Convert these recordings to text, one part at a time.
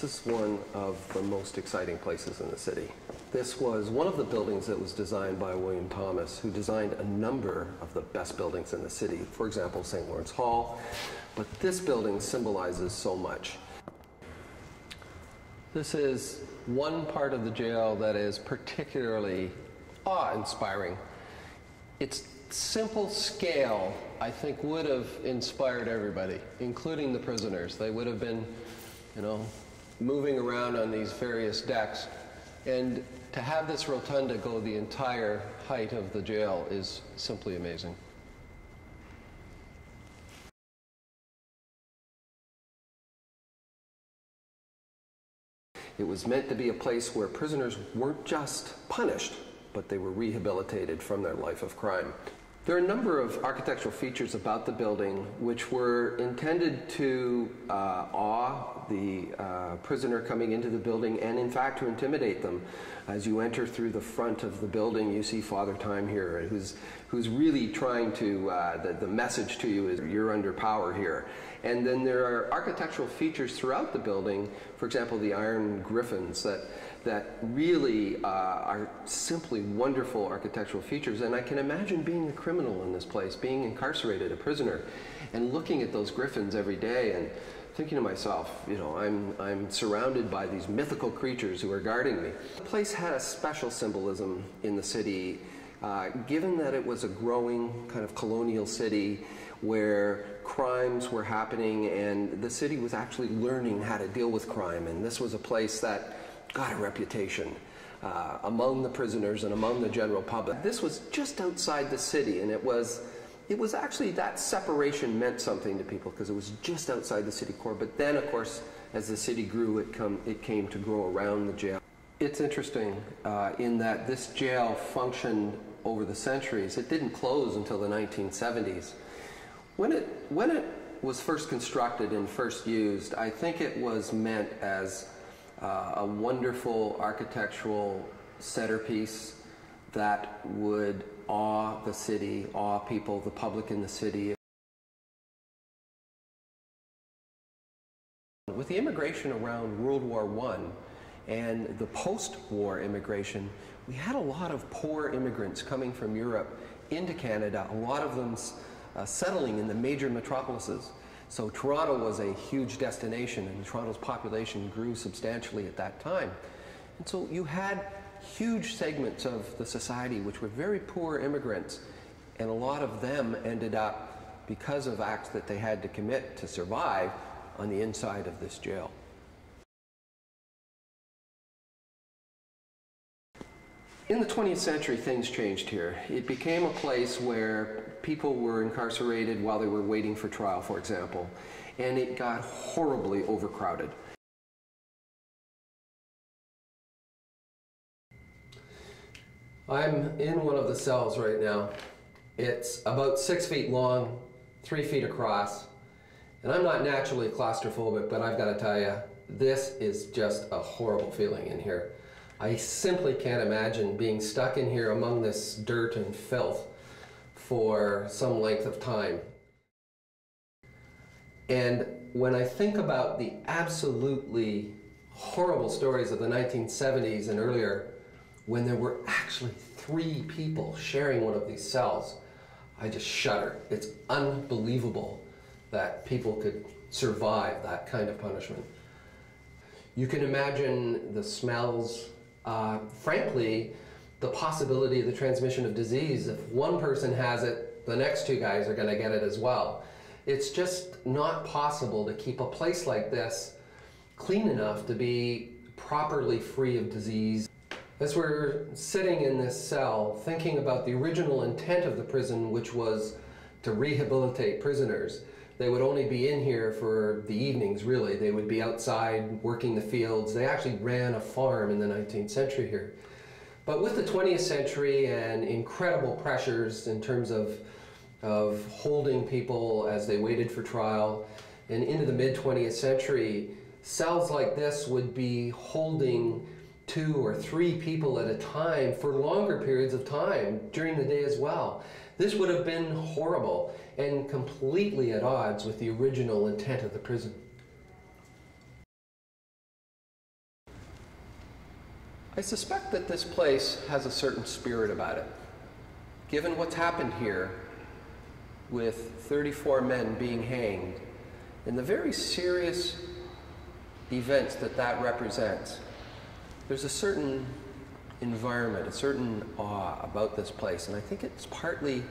This is one of the most exciting places in the city. This was one of the buildings that was designed by William Thomas, who designed a number of the best buildings in the city. For example, St. Lawrence Hall. But this building symbolizes so much. This is one part of the jail that is particularly awe-inspiring. Its simple scale, I think, would have inspired everybody, including the prisoners. They would have been, moving around on these various decks. And to have this rotunda go the entire height of the jail is simply amazing. It was meant to be a place where prisoners weren't just punished, but they were rehabilitated from their life of crime. There are a number of architectural features about the building which were intended to awe the prisoner coming into the building and, in fact, to intimidate them. As you enter through the front of the building, you see Father Time here, who's really trying to, the message to you is you're under power here. And then there are architectural features throughout the building, for example, the iron griffins that really are simply wonderful architectural features. And I can imagine being a criminal in this place, being incarcerated, a prisoner, and looking at those griffins every day and thinking to myself, I'm surrounded by these mythical creatures who are guarding me. The place had a special symbolism in the city, given that it was a growing kind of colonial city where crimes were happening and the city was actually learning how to deal with crime. And this was a place that got a reputation among the prisoners and among the general public. This was just outside the city, and it was actually, that separation meant something to people because it was just outside the city core. But then, of course, as the city grew, it came to grow around the jail. It's interesting in that this jail functioned over the centuries. It didn't close until the 1970s. When it was first constructed and first used, I think it was meant as a wonderful architectural centerpiece that would awe the city, awe people, the public in the city. With the immigration around World War I and the post-war immigration, we had a lot of poor immigrants coming from Europe into Canada, a lot of them settling in the major metropolises. So Toronto was a huge destination, and Toronto's population grew substantially at that time. And so you had huge segments of the society which were very poor immigrants, and a lot of them ended up, because of acts that they had to commit to survive, on the inside of this jail. In the 20th century, things changed here. It became a place where people were incarcerated while they were waiting for trial, for example, and it got horribly overcrowded. I'm in one of the cells right now. It's about 6 feet long, 3 feet across, and I'm not naturally claustrophobic, but I've got to tell you, this is just a horrible feeling in here. I simply can't imagine being stuck in here among this dirt and filth for some length of time. And when I think about the absolutely horrible stories of the 1970s and earlier, when there were actually 3 people sharing one of these cells, I just shudder. It's unbelievable that people could survive that kind of punishment. You can imagine the smells, frankly, the possibility of the transmission of disease. If one person has it, the next 2 guys are going to get it as well. It's just not possible to keep a place like this clean enough to be properly free of disease. As we're sitting in this cell, thinking about the original intent of the prison, which was to rehabilitate prisoners, they would only be in here for the evenings, really. They would be outside working the fields. They actually ran a farm in the 19th century here. But with the 20th century and incredible pressures in terms of holding people as they waited for trial, and into the mid-20th century, cells like this would be holding 2 or 3 people at a time for longer periods of time during the day as well. This would have been horrible and completely at odds with the original intent of the prison. I suspect that this place has a certain spirit about it. Given what's happened here with 34 men being hanged and the very serious events that that represents, there's a certain environment, a certain awe about this place, and I think it's partly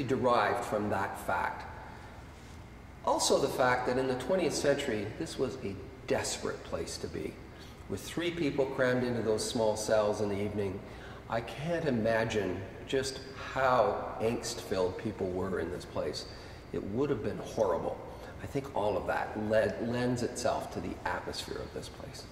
derived from that fact. Also the fact that in the 20th century, this was a desperate place to be. With 3 people crammed into those small cells in the evening, I can't imagine just how angst-filled people were in this place. It would have been horrible. I think all of that lends itself to the atmosphere of this place.